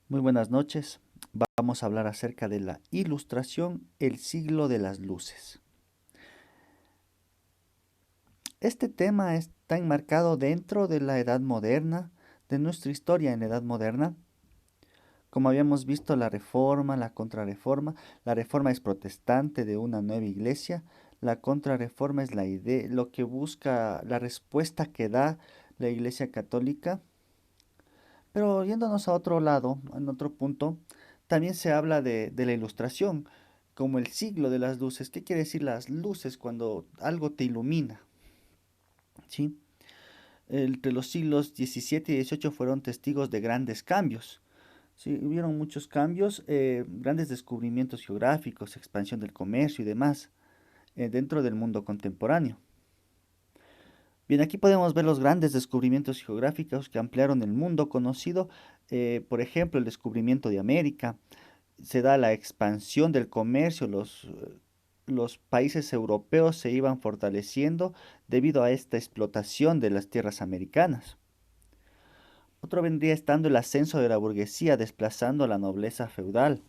Muy buenas noches. Vamos a hablar acerca de la Ilustración, el siglo de las luces. Este tema está enmarcado dentro de la Edad Moderna, de nuestra historia en la Edad Moderna. Como habíamos visto, la Reforma, la Contrarreforma. La Reforma es protestante de una nueva iglesia. La Contrarreforma es la idea, lo que busca, la respuesta que da la Iglesia Católica. Pero yéndonos a otro lado, en otro punto, también se habla de la ilustración, como el siglo de las luces. ¿Qué quiere decir las luces cuando algo te ilumina? ¿Sí? Entre los siglos XVII y XVIII fueron testigos de grandes cambios. Sí, hubieron muchos cambios, grandes descubrimientos geográficos, expansión del comercio y demás dentro del mundo contemporáneo. Bien, aquí podemos ver los grandes descubrimientos geográficos que ampliaron el mundo conocido, por ejemplo, el descubrimiento de América, se da la expansión del comercio, los países europeos se iban fortaleciendo debido a esta explotación de las tierras americanas. Otro vendría estando el ascenso de la burguesía desplazando a la nobleza feudal.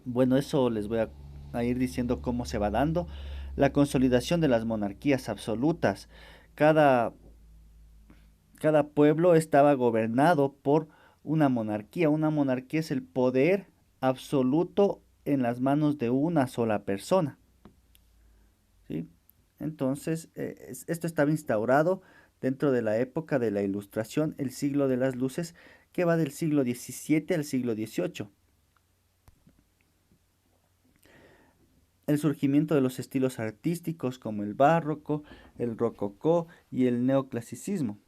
Bueno, eso les voy a ir diciendo cómo se va dando. La consolidación de las monarquías absolutas. Cada Cada pueblo estaba gobernado por una monarquía. Una monarquía es el poder absoluto en las manos de una sola persona, ¿sí? Entonces, esto estaba instaurado dentro de la época de la Ilustración, el siglo de las luces, que va del siglo XVII al siglo XVIII. El surgimiento de los estilos artísticos como el barroco, el rococó y el neoclasicismo.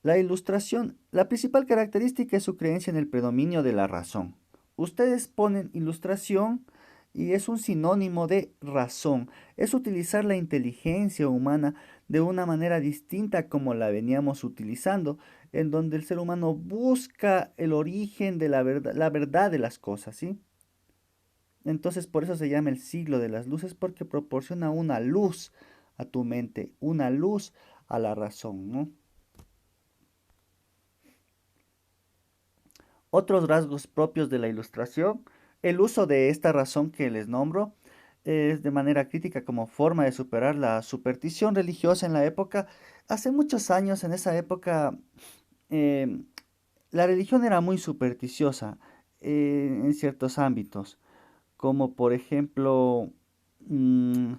La ilustración, la principal característica es su creencia en el predominio de la razón. Ustedes ponen ilustración y es un sinónimo de razón. Es utilizar la inteligencia humana de una manera distinta como la veníamos utilizando, en donde el ser humano busca el origen de la verdad de las cosas, ¿sí? Entonces por eso se llama el siglo de las luces, porque proporciona una luz a tu mente, una luz a la razón, ¿no? Otros rasgos propios de la ilustración, el uso de esta razón que les nombro es de manera crítica como forma de superar la superstición religiosa en la época. Hace muchos años, en esa época, eh, la religión era muy supersticiosa en ciertos ámbitos, como por ejemplo, mm,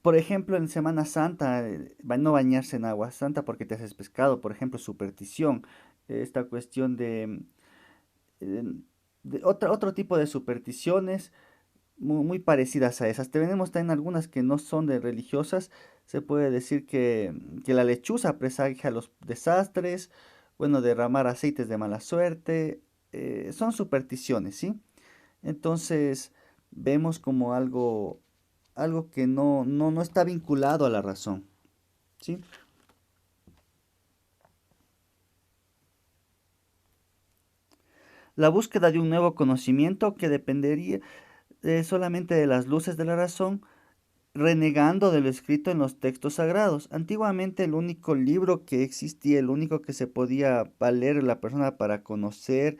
en Semana Santa, no bañarse en agua santa porque te haces pescado, por ejemplo, superstición, esta cuestión eh, de otro tipo de supersticiones muy parecidas a esas. Tenemos también algunas que no son de religiosas. Se puede decir que la lechuza presagia los desastres, bueno, derramar aceites de mala suerte, son supersticiones, ¿sí? Entonces vemos como algo que no está vinculado a la razón, ¿sí? La búsqueda de un nuevo conocimiento que dependería solamente de las luces de la razón, renegando de lo escrito en los textos sagrados. Antiguamente el único libro que existía, el único que se podía valer la persona para conocer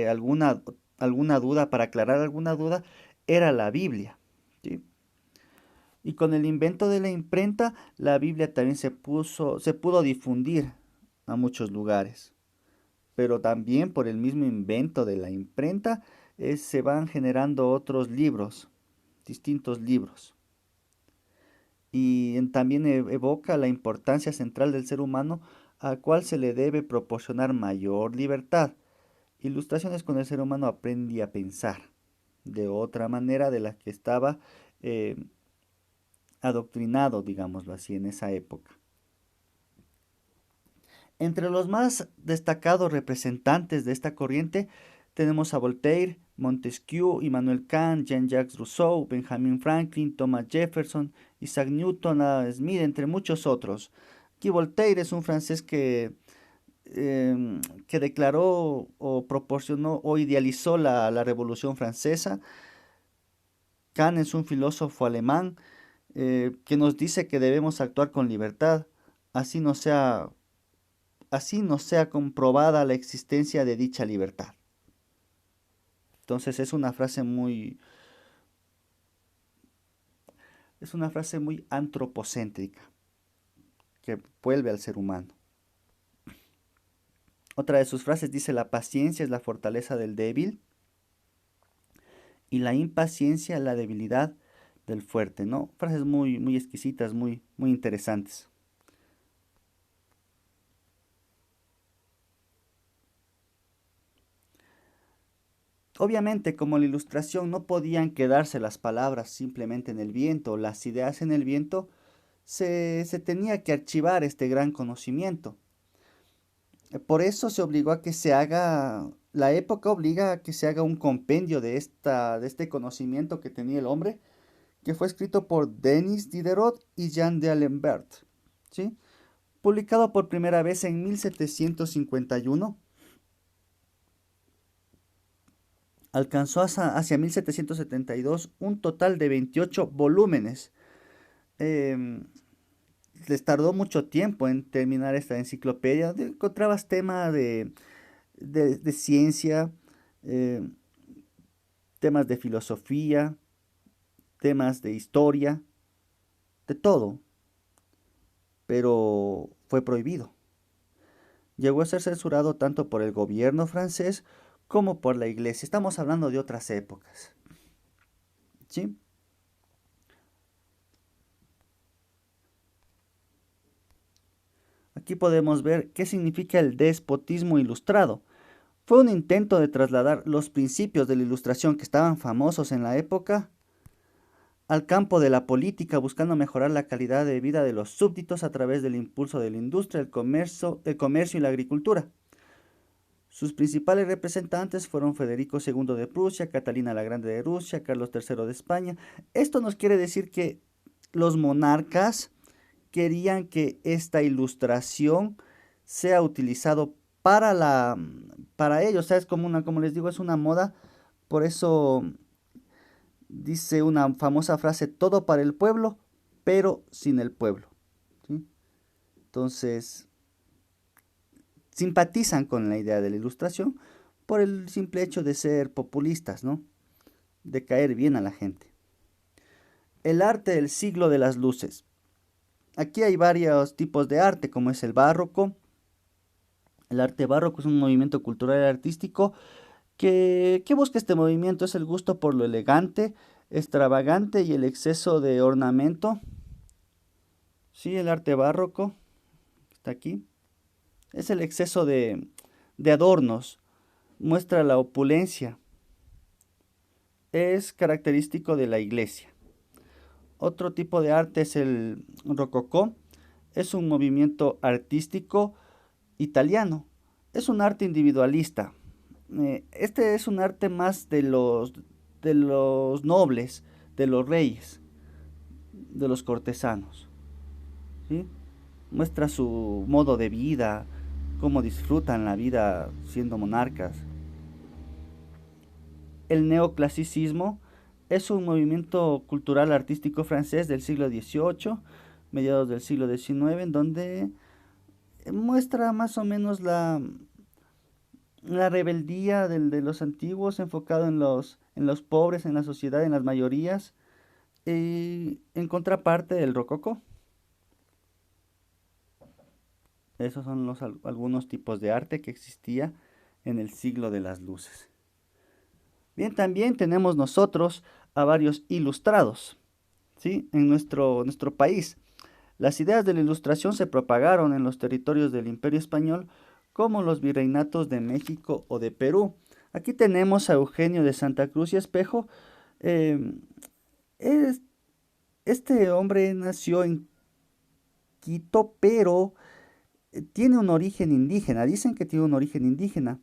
alguna duda, para aclarar alguna duda, era la Biblia, ¿sí? Y con el invento de la imprenta, la Biblia también se pudo difundir a muchos lugares. Pero también por el mismo invento de la imprenta, se van generando otros libros, distintos libros. Y también evoca la importancia central del ser humano al cual se le debe proporcionar mayor libertad. Ilustraciones con el ser humano aprendí a pensar de otra manera de la que estaba eh, adoctrinado, digámoslo así, en esa época. Entre los más destacados representantes de esta corriente tenemos a Voltaire, Montesquieu, Immanuel Kant, Jean-Jacques Rousseau, Benjamin Franklin, Thomas Jefferson, Isaac Newton, Adam Smith, entre muchos otros. Aquí Voltaire es un francés que declaró o proporcionó o idealizó la Revolución Francesa. Kant es un filósofo alemán que nos dice que debemos actuar con libertad, así no sea así no sea comprobada la existencia de dicha libertad. Entonces es una frase muy antropocéntrica que vuelve al ser humano. Otra de sus frases dice: la paciencia es la fortaleza del débil y la impaciencia la debilidad del fuerte, ¿no? Frases muy, muy exquisitas, muy, muy interesantes. Obviamente, como la ilustración no podían quedarse las palabras simplemente en el viento, las ideas en el viento, se tenía que archivar este gran conocimiento. Por eso se obligó a que se haga, la época obliga a que se haga un compendio de este conocimiento que tenía el hombre, que fue escrito por Denis Diderot y Jean d'Alembert, ¿sí? Publicado por primera vez en 1751, alcanzó hacia 1772 un total de 28 volúmenes. Em, Les tardó mucho tiempo en terminar esta enciclopedia. Encontrabas temas de ciencia, eh, temas de filosofía, temas de historia, de todo, pero fue prohibido. Llegó a ser censurado tanto por el gobierno francés como por la iglesia. Estamos hablando de otras épocas, ¿sí? Aquí podemos ver qué significa el despotismo ilustrado. Fue un intento de trasladar los principios de la ilustración que estaban famosos en la época al campo de la política, buscando mejorar la calidad de vida de los súbditos a través del impulso de la industria, el comercio y la agricultura. Sus principales representantes fueron Federico II de Prusia, Catalina la Grande de Rusia, Carlos III de España. Esto nos quiere decir que los monarcas querían que esta ilustración sea utilizado para ellos. O sea, es como les digo, es una moda. Por eso dice una famosa frase: todo para el pueblo, pero sin el pueblo, ¿sí? Entonces, simpatizan con la idea de la ilustración por el simple hecho de ser populistas, ¿no? De caer bien a la gente. El arte del siglo de las luces. Aquí hay varios tipos de arte, como es el barroco. El arte barroco es un movimiento cultural y artístico que busca este movimiento. Es el gusto por lo elegante, extravagante y el exceso de ornamento. Sí, el arte barroco está aquí. Es el exceso de adornos, muestra la opulencia. Es característico de la iglesia. Otro tipo de arte es el rococó. Es un movimiento artístico italiano. Es un arte individualista. Este es un arte más de los nobles, de los reyes, de los cortesanos, ¿sí? Muestra su modo de vida, cómo disfrutan la vida siendo monarcas. El neoclasicismo es un movimiento cultural artístico francés del siglo XVIII, mediados del siglo XIX, en donde muestra más o menos la rebeldía de los antiguos, enfocado en los pobres, en la sociedad, en las mayorías, y en contraparte del rococó. Esos son algunos tipos de arte que existía en el siglo de las luces. Bien, también tenemos nosotros a varios ilustrados, ¿sí? En nuestro país. Las ideas de la ilustración se propagaron en los territorios del Imperio Español, como los virreinatos de México o de Perú. Aquí tenemos a Eugenio de Santa Cruz y Espejo. em, es- este hombre nació en Quito, pero tiene un origen indígena. Dicen que tiene un origen indígena.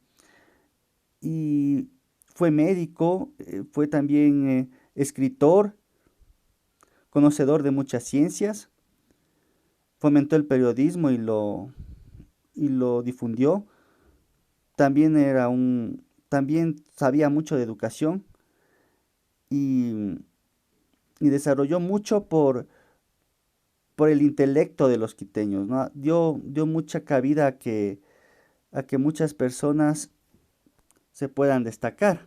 Y fue médico, fue también escritor, conocedor de muchas ciencias, fomentó el periodismo y lo difundió. También sabía mucho de educación y, y desarrolló mucho por el intelecto de los quiteños, ¿no? Dio mucha cabida a que muchas personas se puedan destacar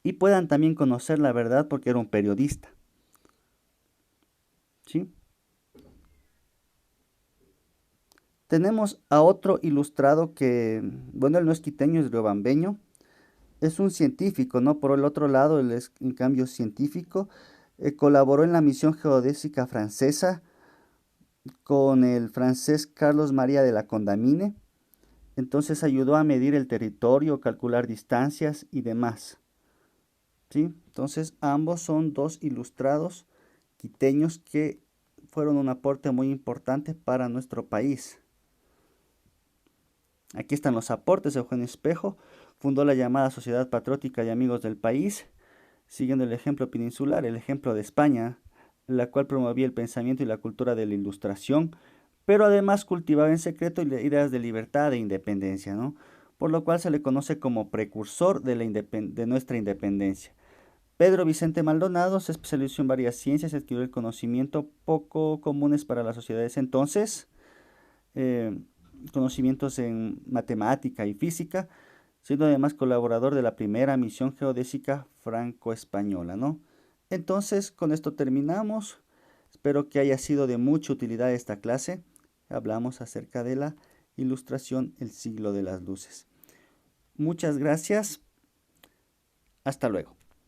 y puedan también conocer la verdad porque era un periodista, ¿sí? Tenemos a otro ilustrado que, bueno, él no es quiteño, es riobambeño, es un científico, ¿no? Por el otro lado, él es en cambio científico, colaboró en la misión geodésica francesa con el francés Carlos María de la Condamine, entonces ayudó a medir el territorio, calcular distancias y demás, ¿sí? Entonces ambos son dos ilustrados quiteños que fueron un aporte muy importante para nuestro país. Aquí están los aportes. Eugenio Espejo fundó la llamada Sociedad Patriótica y Amigos del País, siguiendo el ejemplo peninsular, el ejemplo de España, la cual promovía el pensamiento y la cultura de la ilustración, pero además cultivaba en secreto ideas de libertad e independencia, ¿no? Por lo cual se le conoce como precursor de nuestra independencia. Pedro Vicente Maldonado se especializó en varias ciencias y adquirió el conocimiento poco comunes para las sociedades entonces, eh, conocimientos en matemática y física, siendo además colaborador de la primera misión geodésica franco-española, ¿no? Entonces, con esto terminamos. Espero que haya sido de mucha utilidad esta clase. Hablamos acerca de la ilustración El siglo de las luces. Muchas gracias. Hasta luego.